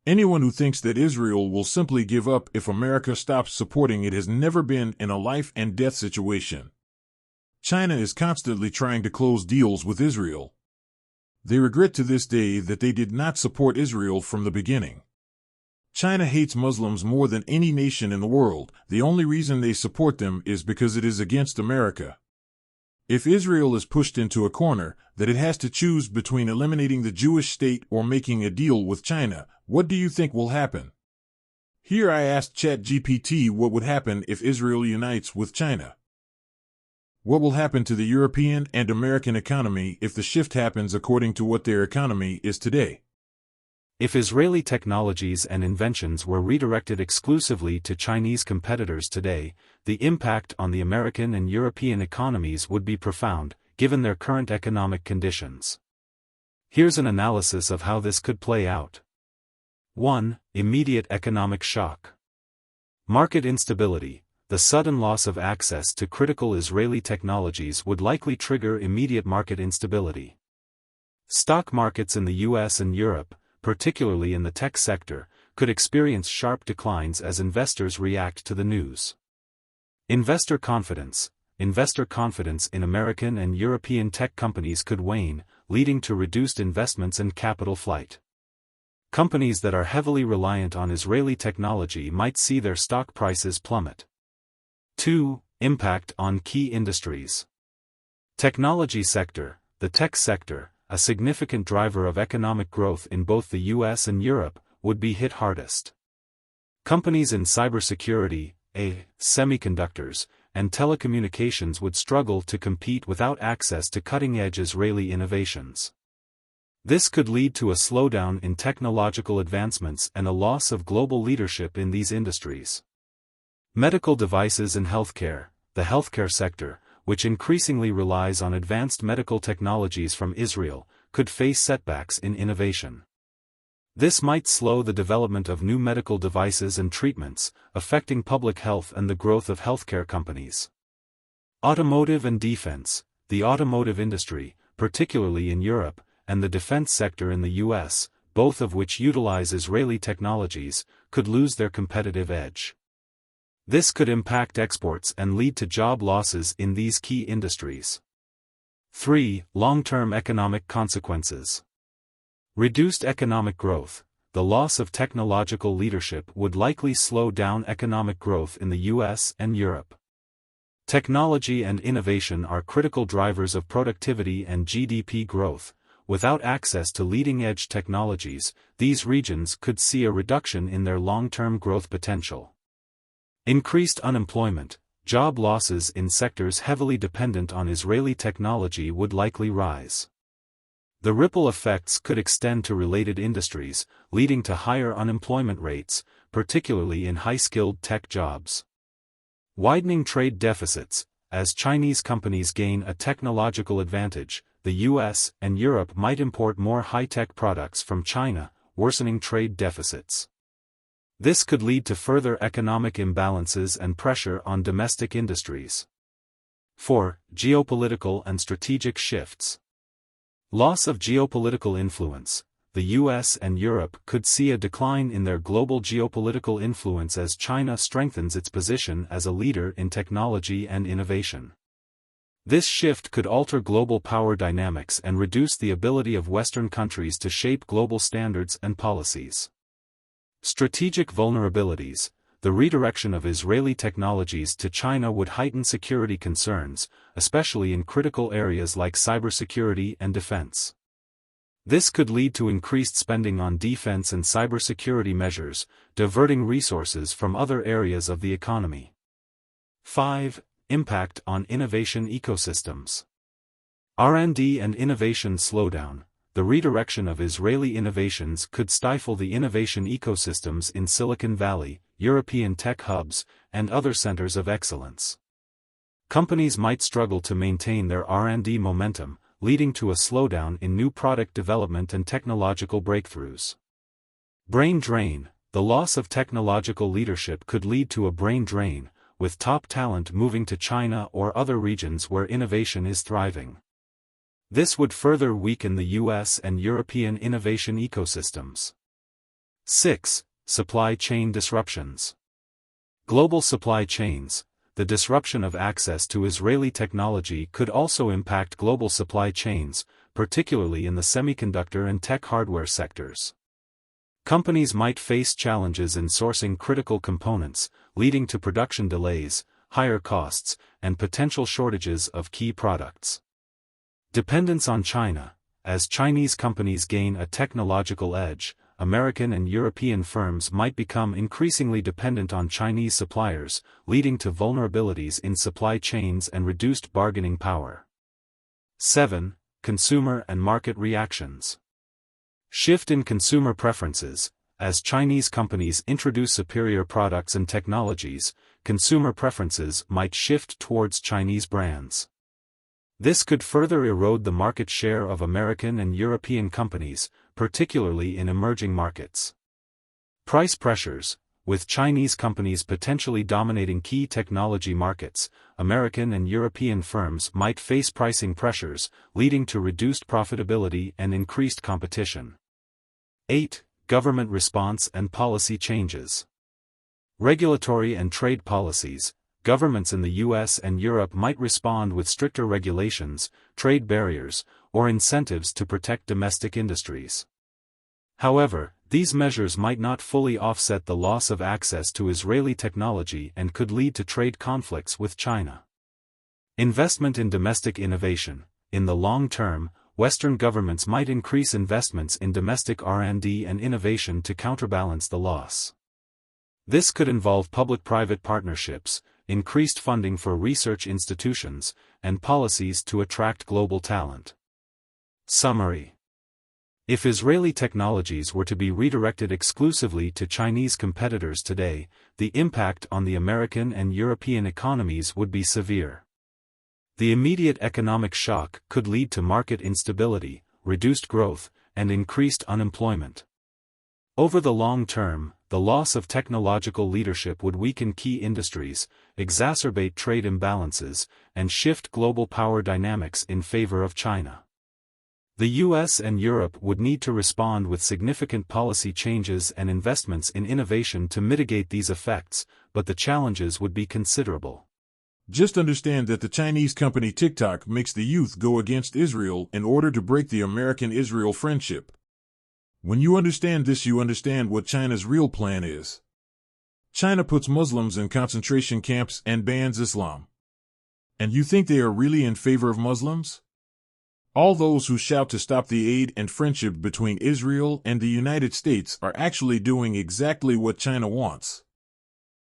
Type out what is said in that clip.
Anyone who thinks that Israel will simply give up if America stops supporting it has never been in a life and death situation. China is constantly trying to close deals with Israel. They regret to this day that they did not support Israel from the beginning. China hates Muslims more than any nation in the world. The only reason they support them is because it is against America. If Israel is pushed into a corner that it has to choose between eliminating the Jewish state or making a deal with China, what do you think will happen? Here I asked ChatGPT what would happen if Israel unites with China. What will happen to the European and American economy if the shift happens according to what their economy is today? If Israeli technologies and inventions were redirected exclusively to Chinese competitors today, the impact on the American and European economies would be profound, given their current economic conditions. Here's an analysis of how this could play out. 1. Immediate economic shock. Market instability. The sudden loss of access to critical Israeli technologies would likely trigger immediate market instability. Stock markets in the US and Europe, particularly in the tech sector, could experience sharp declines as investors react to the news. Investor confidence. Investor confidence in American and European tech companies could wane, leading to reduced investments and capital flight. Companies that are heavily reliant on Israeli technology might see their stock prices plummet. 2. Impact on key industries. Technology sector. The tech sector, a significant driver of economic growth in both the US and Europe, would be hit hardest. Companies in cybersecurity, semiconductors, and telecommunications would struggle to compete without access to cutting-edge Israeli innovations. This could lead to a slowdown in technological advancements and a loss of global leadership in these industries. Medical devices and healthcare. The healthcare sector, which increasingly relies on advanced medical technologies from Israel, could face setbacks in innovation. This might slow the development of new medical devices and treatments, affecting public health and the growth of healthcare companies. Automotive and defense. The automotive industry, particularly in Europe, and the defense sector in the US, both of which utilize Israeli technologies, could lose their competitive edge. This could impact exports and lead to job losses in these key industries. 3. Long-term economic consequences. Reduced economic growth. The loss of technological leadership would likely slow down economic growth in the US and Europe. Technology and innovation are critical drivers of productivity and GDP growth. Without access to leading-edge technologies, these regions could see a reduction in their long-term growth potential. Increased unemployment. Job losses in sectors heavily dependent on Israeli technology would likely rise. The ripple effects could extend to related industries, leading to higher unemployment rates, particularly in high-skilled tech jobs. Widening trade deficits. As Chinese companies gain a technological advantage, the US and Europe might import more high-tech products from China, worsening trade deficits. This could lead to further economic imbalances and pressure on domestic industries. 4. Geopolitical and strategic shifts. Loss of geopolitical influence. The US and Europe could see a decline in their global geopolitical influence as China strengthens its position as a leader in technology and innovation. This shift could alter global power dynamics and reduce the ability of Western countries to shape global standards and policies. Strategic vulnerabilities. The redirection of Israeli technologies to China would heighten security concerns, especially in critical areas like cybersecurity and defense. This could lead to increased spending on defense and cybersecurity measures, diverting resources from other areas of the economy. 5. Impact on innovation ecosystems. R&D and innovation slowdown. The redirection of Israeli innovations could stifle the innovation ecosystems in Silicon Valley, European tech hubs, and other centers of excellence. Companies might struggle to maintain their R&D momentum, leading to a slowdown in new product development and technological breakthroughs. Brain drain. The loss of technological leadership could lead to a brain drain, with top talent moving to China or other regions where innovation is thriving. This would further weaken the US and European innovation ecosystems. 6. Supply chain disruptions. Global supply chains. The disruption of access to Israeli technology could also impact global supply chains, particularly in the semiconductor and tech hardware sectors. Companies might face challenges in sourcing critical components, leading to production delays, higher costs, and potential shortages of key products. Dependence on China. As Chinese companies gain a technological edge, American and European firms might become increasingly dependent on Chinese suppliers, leading to vulnerabilities in supply chains and reduced bargaining power. 7. Consumer and market reactions. Shift in consumer preferences. As Chinese companies introduce superior products and technologies, consumer preferences might shift towards Chinese brands. This could further erode the market share of American and European companies, particularly in emerging markets. Price pressures. With Chinese companies potentially dominating key technology markets, American and European firms might face pricing pressures, leading to reduced profitability and increased competition. 8. Government response and policy changes. Regulatory and trade policies. Governments in the US and Europe might respond with stricter regulations, trade barriers, or incentives to protect domestic industries. However, these measures might not fully offset the loss of access to Israeli technology and could lead to trade conflicts with China. Investment in domestic innovation. In the long term, Western governments might increase investments in domestic R&D and innovation to counterbalance the loss. This could involve public-private partnerships, increased funding for research institutions, and policies to attract global talent. Summary. If Israeli technologies were to be redirected exclusively to Chinese competitors today, the impact on the American and European economies would be severe. The immediate economic shock could lead to market instability, reduced growth, and increased unemployment. Over the long term, the loss of technological leadership would weaken key industries, exacerbate trade imbalances, and shift global power dynamics in favor of China. The US and Europe would need to respond with significant policy changes and investments in innovation to mitigate these effects, but the challenges would be considerable. Just understand that the Chinese company TikTok makes the youth go against Israel in order to break the American-Israel friendship. When you understand this, you understand what China's real plan is. China puts Muslims in concentration camps and bans Islam. And you think they are really in favor of Muslims? All those who shout to stop the aid and friendship between Israel and the United States are actually doing exactly what China wants.